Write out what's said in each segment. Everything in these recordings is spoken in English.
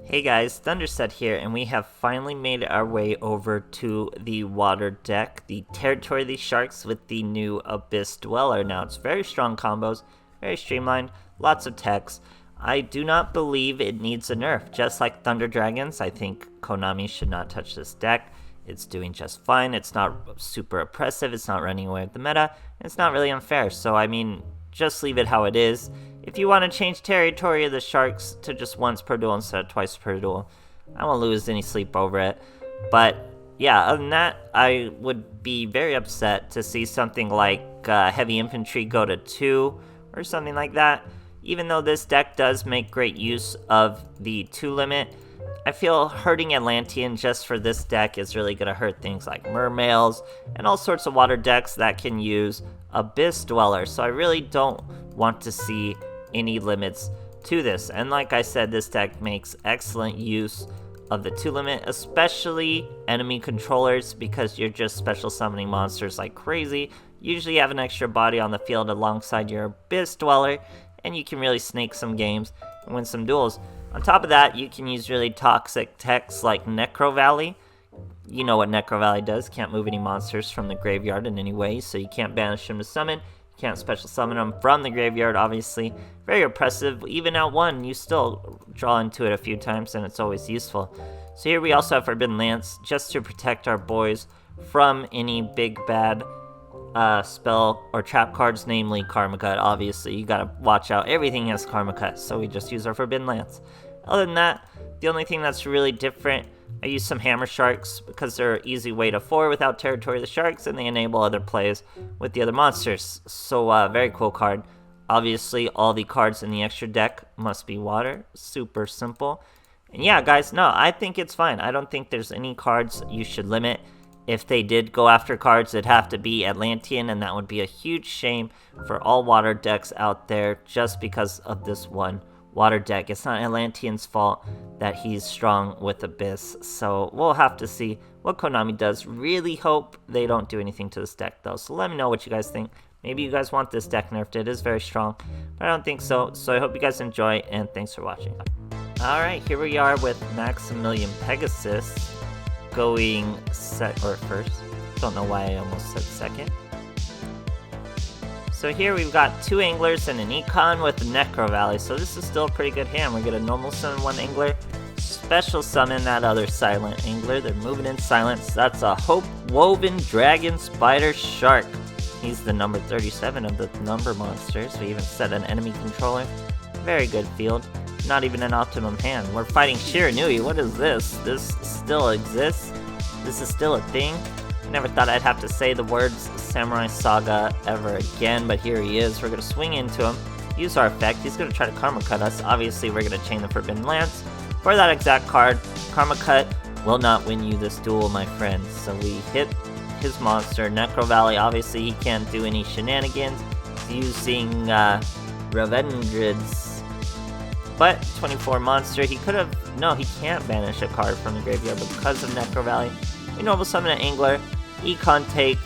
Hey guys, THUNDERSTUD here, and we have finally made our way over to the water deck, the territory of these sharks with the new Abyss Dweller. Now, it's very strong combos, very streamlined, lots of techs. I do not believe it needs a nerf. Just like Thunder Dragons, I think Konami should not touch this deck. It's doing just fine. It's not super oppressive. It's not running away with the meta. It's not really unfair. So, I mean, just leave it how it is. If you want to change territory of the sharks to just once per duel instead of twice per duel, I won't lose any sleep over it. But yeah, other than that, I would be very upset to see something like heavy infantry go to 2 or something like that. Even though this deck does make great use of the 2 limit, I feel hurting Atlantean just for this deck is really going to hurt things like Mermails and all sorts of water decks that can use Abyss Dweller. So I really don't want to see any limits to this. And like I said, this deck makes excellent use of the 2 limit, especially enemy controllers, because you're just special summoning monsters like crazy. Usually you have an extra body on the field alongside your Abyss Dweller, and you can really snake some games and win some duels. On top of that, you can use really toxic techs like Necro Valley. You know what Necro Valley does, can't move any monsters from the graveyard in any way, so you can't banish them to summon. You can't special summon them from the graveyard, obviously. Very oppressive. Even out 1, you still draw into it a few times, and it's always useful. So here we also have Forbidden Lance, just to protect our boys from any big bad spell or trap cards, namely Karma Cut. Obviously, you gotta watch out. Everything has Karma Cut, so we just use our Forbidden Lance. Other than that, the only thing that's really different, I use some Hammer Sharks because they're an easy way to 4 without Territory of the Sharks, and they enable other plays with the other monsters. So, very cool card. Obviously, all the cards in the extra deck must be water. Super simple. And yeah, guys, no, I think it's fine. I don't think there's any cards you should limit. If they did go after cards, it'd have to be Atlantean, and that would be a huge shame for all water decks out there just because of this one water deck. It's not Atlantean's fault that he's strong with Abyss, so we'll have to see what Konami does. Really hope they don't do anything to this deck, though, so let me know what you guys think. Maybe you guys want this deck nerfed. It is very strong, but I don't think so, so I hope you guys enjoy, and thanks for watching. Alright, here we are with Maximilian Pegasus going first. Don't know why I almost said second. So here we've got 2 Anglers and an Econ with the Necro Valley, so this is still a pretty good hand. We're going to normal summon 1 Angler, special summon that other silent Angler. They're moving in silence. That's a Hope Woven Dragon Spider Shark. He's the number 37 of the number monsters. We even set an enemy controller. Very good field. Not even an optimum hand. We're fighting Shiranui. What is this? This still exists? This is still a thing? I never thought I'd have to say the words Samurai Saga ever again, but here he is. We're going to swing into him, use our effect. He's going to try to Karma Cut us. Obviously, we're going to chain the Forbidden Lance. For that exact card, Karma Cut will not win you this duel, my friends. So we hit his monster, Necro Valley. Obviously, he can't do any shenanigans. He's using Revendrids. But 24 monster, he could have, no, he can't banish a card from the graveyard, but because of Necro Valley, we normal summon an Angler, Econ Take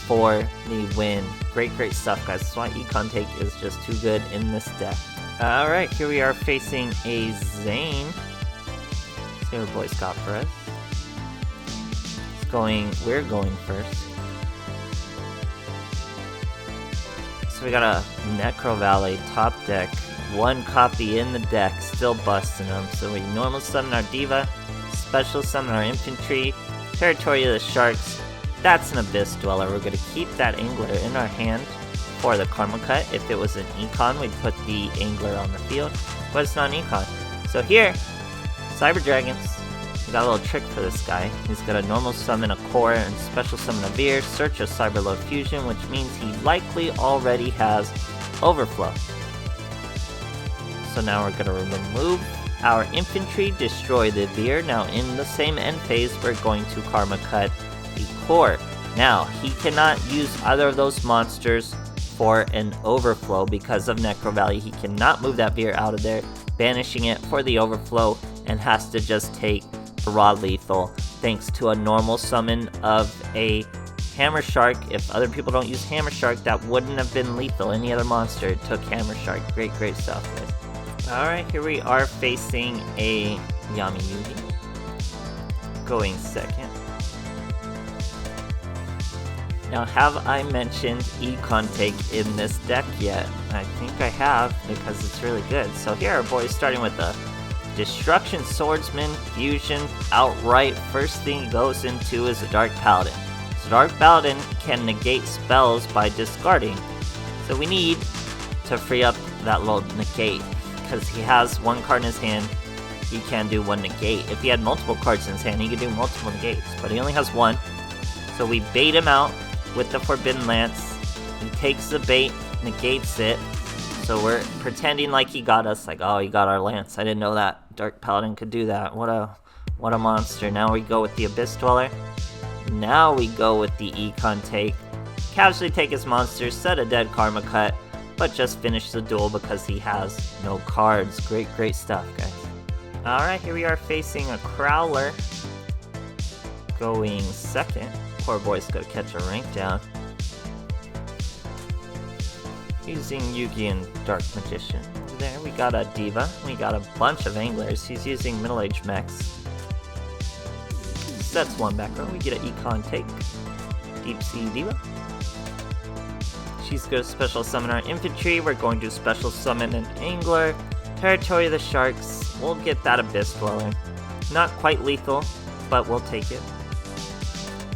for the win. Great stuff, guys. That's why Econ Take is just too good in this deck. Alright, here we are facing a Zane. Let's see what boys got for us. We're going first. So we got a Necro Valley top deck. 1 copy in the deck, still busting them. So we normal summon our Diva, special summon our Infantry, Territory of the Sharks. That's an Abyss Dweller. We're going to keep that Angler in our hand for the Karma Cut. If it was an Econ, we'd put the Angler on the field, but it's not an Econ. So here, Cyber Dragons. We got a little trick for this guy. He's going to normal summon a Core and special summon a Veer, search a Cyber Load Fusion, which means he likely already has Overflow. So now we're going to remove our Infantry, destroy the Veer. Now in the same end phase, we're going to Karma Cut the Core. Now, he cannot use either of those monsters for an Overflow because of Necro Valley. He cannot move that Veer out of there, banishing it for the Overflow, and has to just take the raw lethal thanks to a normal summon of a Hammer Shark. If other people don't use Hammer Shark, that wouldn't have been lethal. Any other monster, it took Hammer Shark. Great stuff, guys. Alright, here we are facing a Yami Yugi. Going second. Now, have I mentioned Econ Take in this deck yet? I think I have, because it's really good. So here our boys starting with the Destruction Swordsman, Fusion, outright. First thing he goes into is a Dark Paladin. So Dark Paladin can negate spells by discarding. So we need to free up that little negate, because he has one card in his hand, he can do one negate. If he had multiple cards in his hand, he could do multiple negates, but he only has one. So we bait him out with the Forbidden Lance. He takes the bait, negates it. So we're pretending like he got us, like, oh, he got our lance. I didn't know that Dark Paladin could do that. What a monster. Now we go with the Abyss Dweller. Now we go with the Econ Take. Casually take his monsters, set a dead Karma Cut, but just finish the duel because he has no cards. Great stuff, guys. Alright, here we are facing a Crowler. Going second. Poor boy's gonna catch a rank down. Using Yugi and Dark Magician. There, we got a Diva. We got a bunch of anglers. He's using middle-aged mechs. Sets one back row. We get an Econ Take. Deep Sea Diva. She's gonna special summon our infantry. We're going to special summon an angler. Territory of the Sharks. We'll get that Abyss Dweller. Not quite lethal, but we'll take it.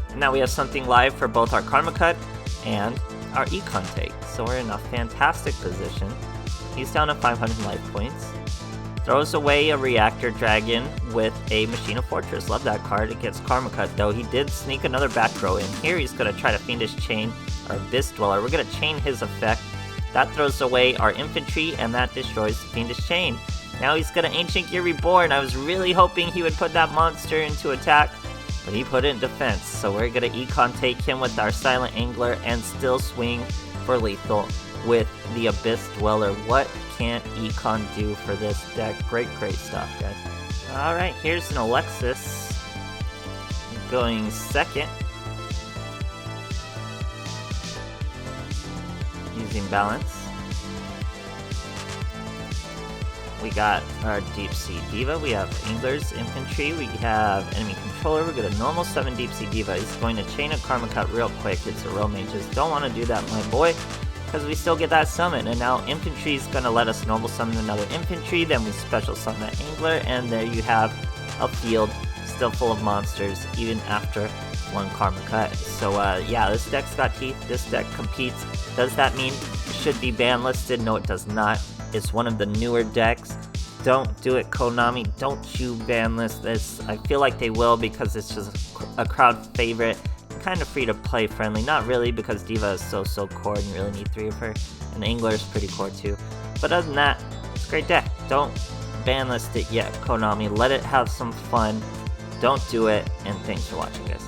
And now we have something live for both our Karma Cut and our Econ Take. So we're in a fantastic position. He's down to 500 life points. Throws away a Reactor Dragon with a Machine of Fortress. Love that card. It gets Karma Cut, though. He did sneak another back row in. Here he's going to try to Fiendish Chain our Abyss Dweller. We're going to chain his effect. That throws away our infantry, and that destroys the Fiendish Chain. Now he's going to Ancient Gear Reborn. I was really hoping he would put that monster into attack, but he put it in defense. So we're going to Econ Take him with our Silent Angler and still swing for lethal with the Abyss Dweller. What can't Econ do for this deck? Great stuff, guys. Alright, here's an Alexis going second. Using balance. We got our Deep Sea Diva. We have Anglers, Infantry. We have Enemy Controller. We got a normal 7 Deep Sea Diva. He's going to chain a Karma Cut real quick. It's a Row Mages. Don't want to do that, my boy, because we still get that summon. And now Infantry is going to let us normal summon another Infantry. Then we special summon that Angler. And there you have a field still full of monsters, even after one Karma Cut. So yeah, this deck's got teeth. This deck competes. Does that mean it should be ban listed? No, it does not. It's one of the newer decks. Don't do it, Konami. Don't you ban list this. I feel like they will, because it's just a crowd favorite. Kind of free to play friendly. Not really, because Diva is so core and you really need 3 of her. And Angler is pretty core too. But other than that, it's a great deck. Don't ban list it yet, Konami. Let it have some fun. Don't do it. And thanks for watching, guys.